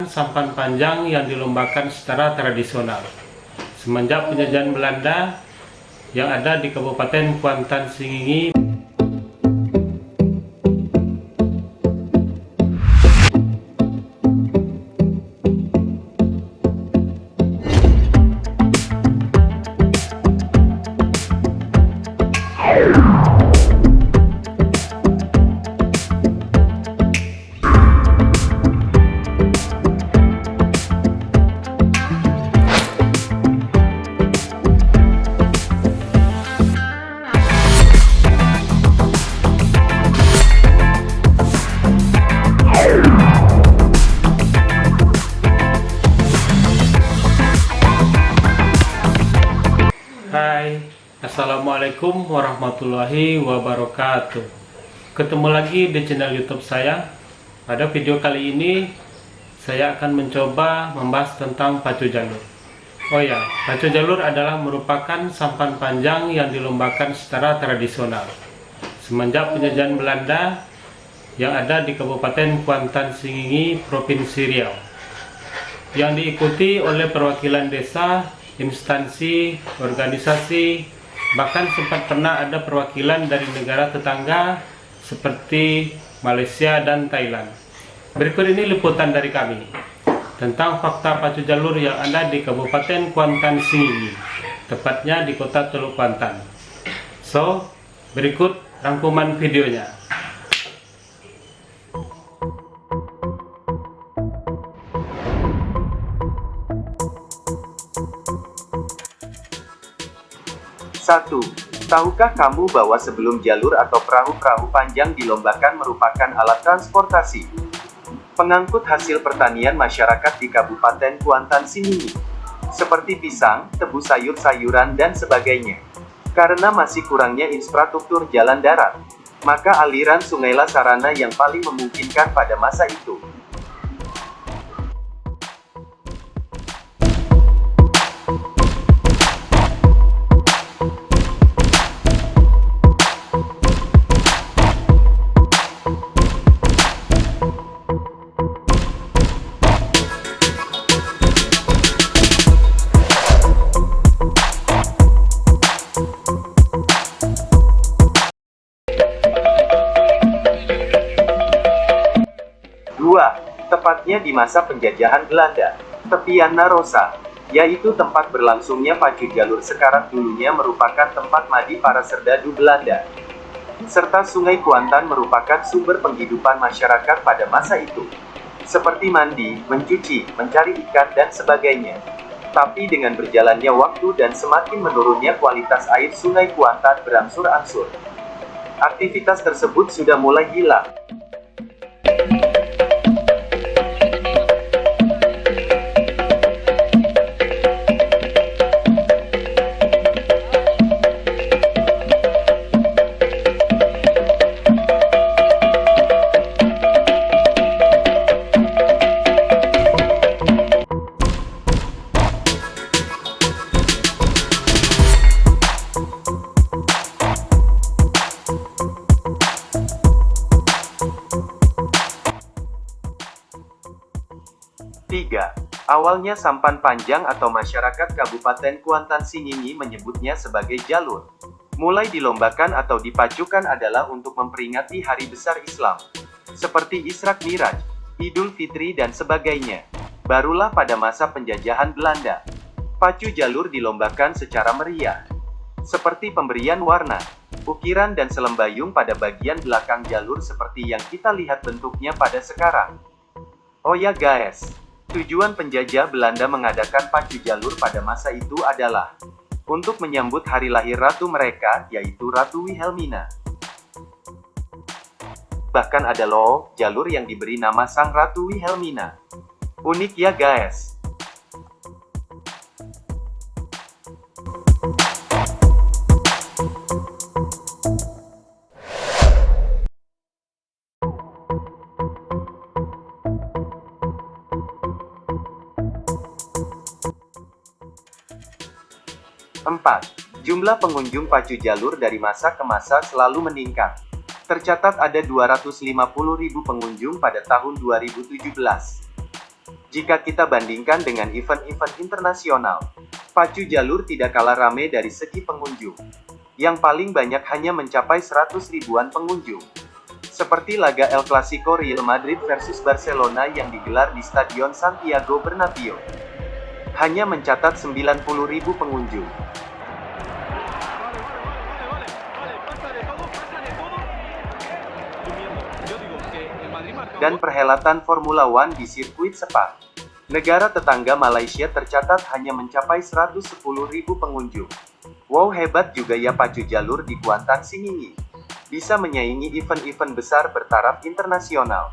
sampan panjang yang dilombakan secara tradisional. Semenjak penjajahan Belanda yang ada di Kabupaten Kuantan Singingi. Hai, Assalamualaikum warahmatullahi wabarakatuh. Ketemu lagi di channel YouTube saya. Pada video kali ini saya akan mencoba membahas tentang pacu jalur. Oh ya, pacu jalur adalah merupakan sampan panjang yang dilombakan secara tradisional semenjak penjajahan Belanda yang ada di Kabupaten Kuantan Singingi, Provinsi Riau, yang diikuti oleh perwakilan desa, instansi, organisasi, bahkan sempat pernah ada perwakilan dari negara tetangga seperti Malaysia dan Thailand. Berikut ini liputan dari kami tentang fakta pacu jalur yang ada di Kabupaten Kuantan Singingi, tepatnya di kota Teluk Kuantan. So, berikut rangkuman videonya. Satu, tahukah kamu bahwa sebelum jalur atau perahu-perahu panjang dilombakan merupakan alat transportasi pengangkut hasil pertanian masyarakat di Kabupaten Kuantan Singingi, seperti pisang, tebu sayur-sayuran dan sebagainya. Karena masih kurangnya infrastruktur jalan darat, maka aliran sungailah sarana yang paling memungkinkan pada masa itu. 2. Tepatnya di masa penjajahan Belanda, tepian Narosa, yaitu tempat berlangsungnya pacu jalur sekarang dulunya merupakan tempat madi para serdadu Belanda. Serta Sungai Kuantan merupakan sumber penghidupan masyarakat pada masa itu, seperti mandi, mencuci, mencari ikan dan sebagainya. Tapi dengan berjalannya waktu dan semakin menurunnya kualitas air Sungai Kuantan berangsur-angsur, aktivitas tersebut sudah mulai hilang. 3. Awalnya sampan panjang atau masyarakat Kabupaten Kuantan Singingi menyebutnya sebagai jalur. Mulai dilombakan atau dipacukan adalah untuk memperingati hari besar Islam, seperti Isra Miraj, Idul Fitri dan sebagainya. Barulah pada masa penjajahan Belanda, pacu jalur dilombakan secara meriah, seperti pemberian warna, ukiran dan selembayung pada bagian belakang jalur seperti yang kita lihat bentuknya pada sekarang. Oh ya guys, tujuan penjajah Belanda mengadakan pacu jalur pada masa itu adalah untuk menyambut hari lahir ratu mereka, yaitu Ratu Wilhelmina. Bahkan ada loh, jalur yang diberi nama Sang Ratu Wilhelmina. Unik ya guys. Empat, jumlah pengunjung pacu jalur dari masa ke masa selalu meningkat. Tercatat ada 250.000 pengunjung pada tahun 2017. Jika kita bandingkan dengan event-event internasional, pacu jalur tidak kalah ramai dari segi pengunjung. Yang paling banyak hanya mencapai 100 ribuan pengunjung. Seperti laga El Clasico Real Madrid versus Barcelona yang digelar di Stadion Santiago Bernabeu. Hanya mencatat 90 ribu pengunjung. Dan perhelatan Formula One di sirkuit Sepang. Negara tetangga Malaysia tercatat hanya mencapai 110 ribu pengunjung. Wow, hebat juga ya pacu jalur di Kuantan Singingi. Bisa menyaingi event-event besar bertaraf internasional.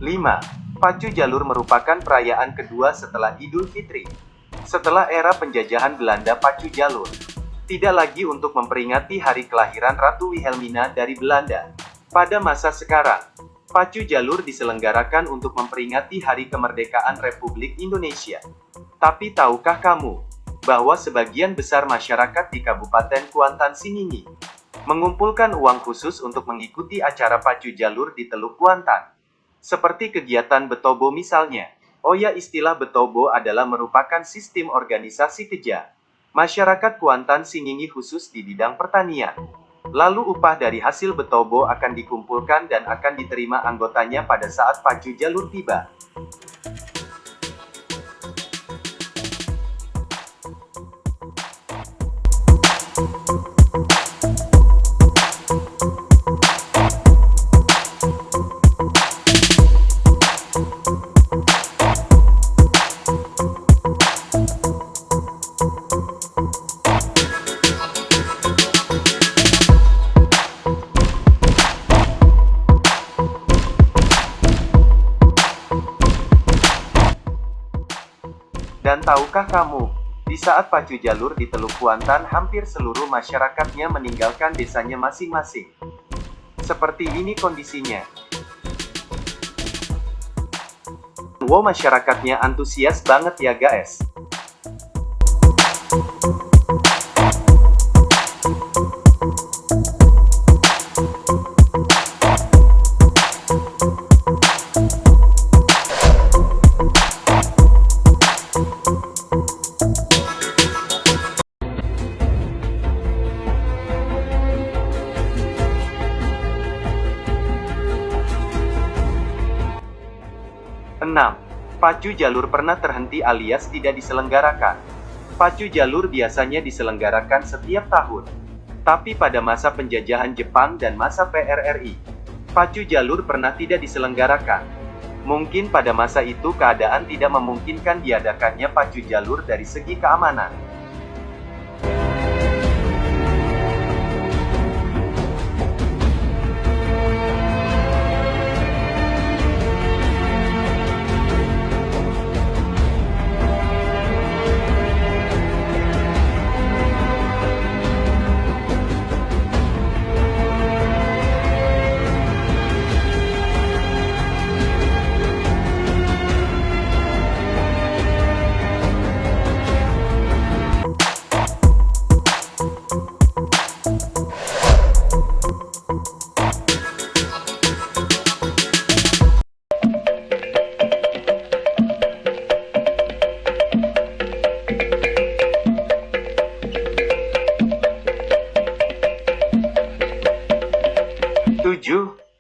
Lima. Pacu jalur merupakan perayaan kedua setelah Idul Fitri. Setelah era penjajahan Belanda, pacu jalur tidak lagi untuk memperingati hari kelahiran Ratu Wilhelmina dari Belanda. Pada masa sekarang, pacu jalur diselenggarakan untuk memperingati hari kemerdekaan Republik Indonesia. Tapi tahukah kamu bahwa sebagian besar masyarakat di Kabupaten Kuantan Singingi mengumpulkan uang khusus untuk mengikuti acara pacu jalur di Teluk Kuantan? Seperti kegiatan Betobo misalnya. Oh ya, istilah Betobo adalah merupakan sistem organisasi kerja masyarakat Kuantan Singingi khusus di bidang pertanian. Lalu upah dari hasil Betobo akan dikumpulkan dan akan diterima anggotanya pada saat pacu jalur tiba. Dan tahukah kamu, di saat pacu jalur di Teluk Kuantan hampir seluruh masyarakatnya meninggalkan desanya masing-masing. Seperti ini kondisinya. Wow, masyarakatnya antusias banget ya guys. Enam. Pacu jalur pernah terhenti alias tidak diselenggarakan. Pacu jalur biasanya diselenggarakan setiap tahun. Tapi pada masa penjajahan Jepang dan masa PRRI, pacu jalur pernah tidak diselenggarakan. Mungkin pada masa itu keadaan tidak memungkinkan diadakannya pacu jalur dari segi keamanan.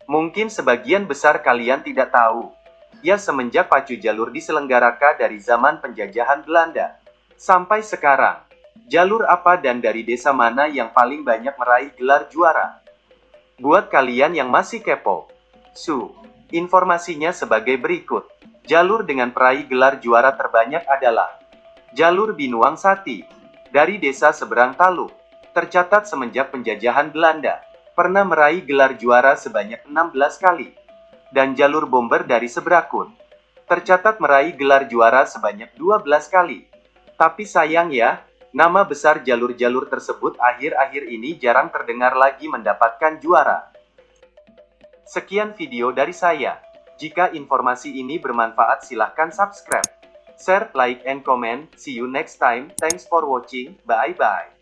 Mungkin sebagian besar kalian tidak tahu. Ya, semenjak pacu jalur diselenggarakan dari zaman penjajahan Belanda sampai sekarang, jalur apa dan dari desa mana yang paling banyak meraih gelar juara? Buat kalian yang masih kepo, informasinya sebagai berikut. Jalur dengan peraih gelar juara terbanyak adalah Jalur Binuang Sati dari desa seberang Taluk. Tercatat semenjak penjajahan Belanda pernah meraih gelar juara sebanyak 16 kali. Dan jalur Bomber dari Sebrakun tercatat meraih gelar juara sebanyak 12 kali. Tapi sayang ya, Nama besar jalur-jalur tersebut akhir-akhir ini jarang terdengar lagi mendapatkan juara. Sekian video dari saya. Jika informasi ini bermanfaat silahkan subscribe, share, like, and comment. See you next time. Thanks for watching. Bye-bye.